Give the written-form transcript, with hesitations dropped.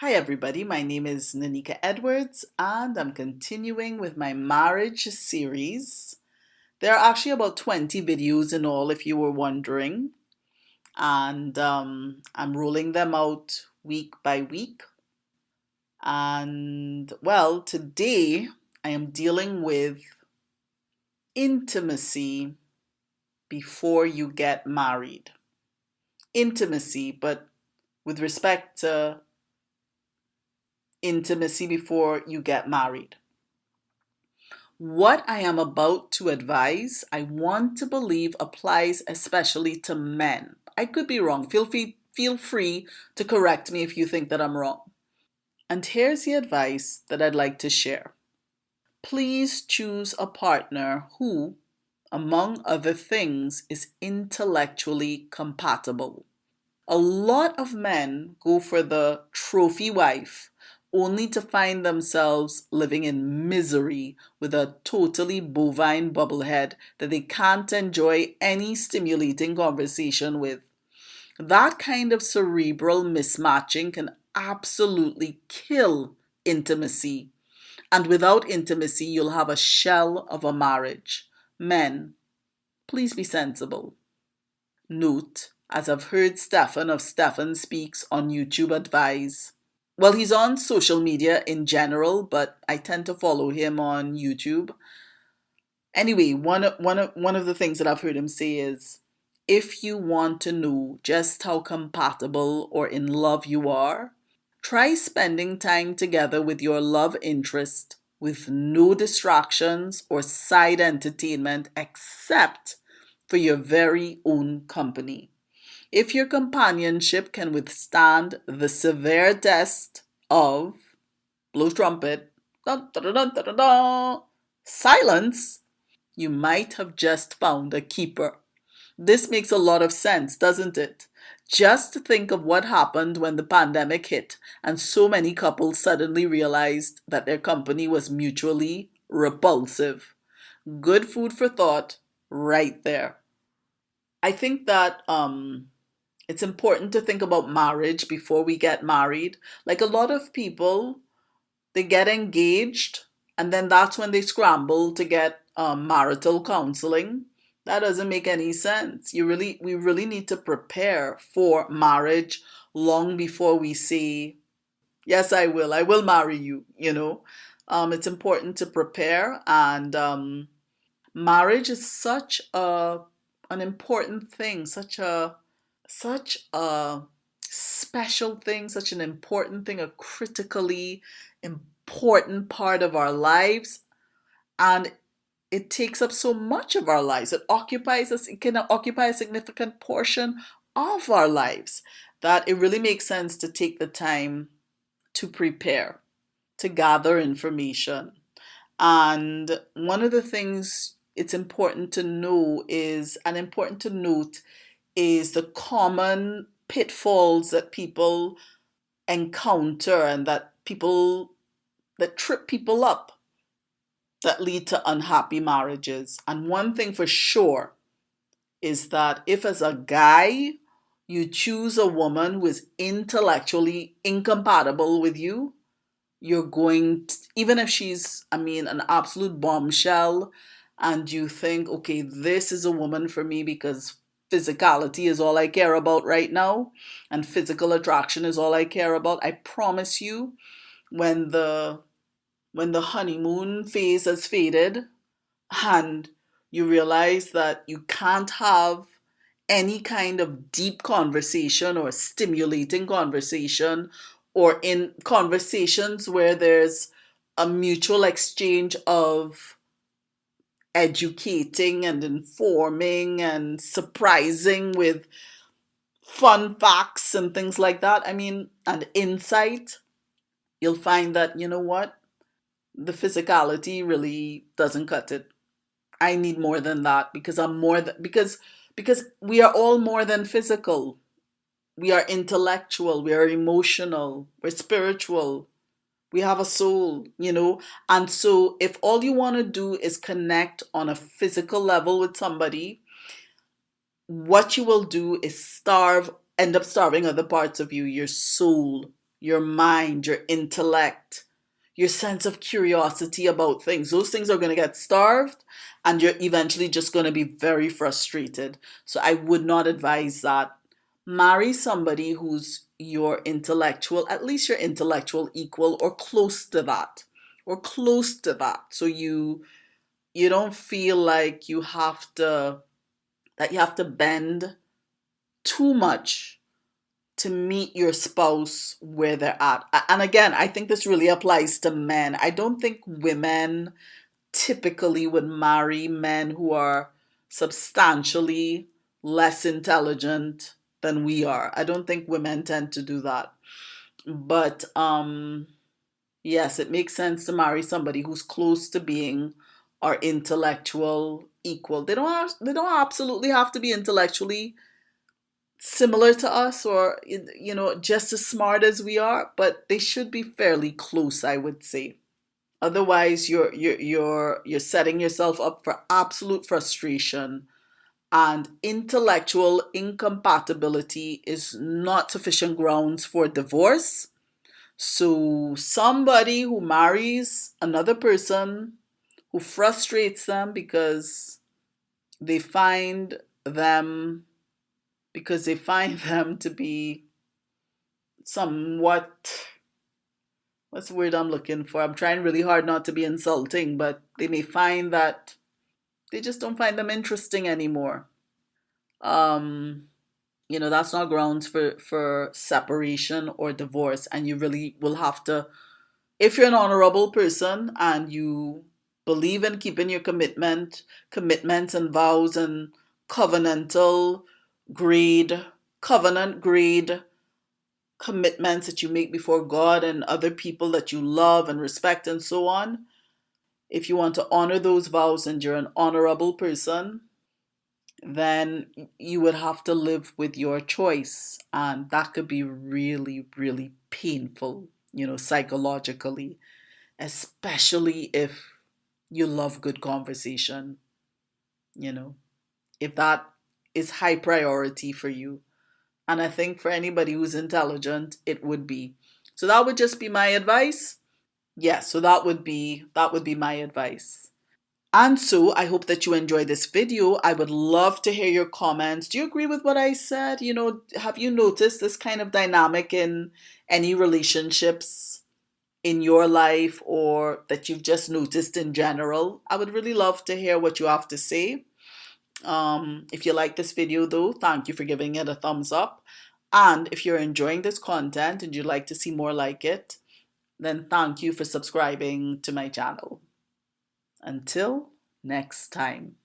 Hi, everybody. My name is Nanika Edwards, and I'm continuing with my marriage series. There are actually about 20 videos in all, if you were wondering, and I'm rolling them out week by week. And well, today I am dealing with intimacy before you get married. Intimacy, but with respect to intimacy before you get married. What I am about to advise, I want to believe applies especially to men. I could be wrong. Feel free to correct me if you think that I'm wrong. And here's the advice that I'd like to share. Please choose a partner who, among other things, is intellectually compatible. A lot of men go for the trophy wife only to find themselves living in misery with a totally bovine bubblehead that they can't enjoy any stimulating conversation with. That kind of cerebral mismatching can absolutely kill intimacy. And without intimacy, you'll have a shell of a marriage. Men, please be sensible. Note, as I've heard Stefan of Stefan Speaks on YouTube advise. Well, he's on social media in general, but I tend to follow him on YouTube. Anyway, one of the things that I've heard him say is, if you want to know just how compatible or in love you are, try spending time together with your love interest with no distractions or side entertainment except for your very own company. If your companionship can withstand the severe test of, blow trumpet, dun, dun, dun, dun, dun, dun, silence, you might have just found a keeper. This makes a lot of sense, doesn't it? Just think of what happened when the pandemic hit and so many couples suddenly realized that their company was mutually repulsive. Good food for thought right there. I think that it's important to think about marriage before we get married. Like a lot of people, they get engaged and then that's when they scramble to get marital counseling. That doesn't make any sense. We really need to prepare for marriage long before we say, yes, I will marry you. It's important to prepare, and marriage is such an important thing, such a special thing, such an important thing, a critically important part of our lives. And it takes up so much of our lives. It can occupy a significant portion of our lives that it really makes sense to take the time to prepare, to gather information. And one of the things it's important to know is, and important to note, is the common pitfalls that people encounter and that trip people up, that lead to unhappy marriages. And one thing for sure is that if, as a guy, you choose a woman who is intellectually incompatible with you, you're going to, even if she's, an absolute bombshell, and you think, okay, this is a woman for me because physicality is all I care about right now, and physical attraction is all I care about. I promise you, when the honeymoon phase has faded and you realize that you can't have any kind of deep conversation or stimulating conversation, or in conversations where there's a mutual exchange of educating and informing and surprising with fun facts and things like that. And insight, you'll find that, you know what? The physicality really doesn't cut it. I need more than that, because I'm more than because we are all more than physical. We are intellectual, we are emotional, we're spiritual, we have a soul. And so if all you want to do is connect on a physical level with somebody, what you will do is end up starving other parts of you, your soul, your mind, your intellect, your sense of curiosity about things. Those things are going to get starved and you're eventually just going to be very frustrated. So I would not advise that. Marry somebody who's your intellectual, at least your intellectual equal or close to that. Or close to that. So you don't feel like you have to bend too much to meet your spouse where they're at. And again, I think this really applies to men. I don't think women typically would marry men who are substantially less intelligent than we are. I don't think women tend to do that. But yes, it makes sense to marry somebody who's close to being our intellectual equal. They don't absolutely have to be intellectually similar to us or just as smart as we are, but they should be fairly close, I would say. Otherwise, you're setting yourself up for absolute frustration, and intellectual incompatibility is not sufficient grounds for divorce. So somebody who marries another person who frustrates them they find them because they find them to be somewhat, what's the word I'm looking for? I'm trying really hard not to be insulting, but they may find that they just don't find them interesting anymore. Um, that's not grounds for separation or divorce, and you really will have to, if you're an honorable person and you believe in keeping your commitments and vows and covenantal grade, covenant grade commitments that you make before God and other people that you love and respect and so on, if you want to honor those vows and you're an honorable person, then you would have to live with your choice. And that could be really, really painful, psychologically, especially if you love good conversation, you know, if that is high priority for you. And I think for anybody who's intelligent, it would be. So that would just be my advice. Yeah, so that would be my advice. And so I hope that you enjoyed this video. I would love to hear your comments. Do you agree with what I said? Have you noticed this kind of dynamic in any relationships in your life or that you've just noticed in general? I would really love to hear what you have to say. If you like this video though, thank you for giving it a thumbs up. And if you're enjoying this content and you'd like to see more like it, then thank you for subscribing to my channel. Until next time.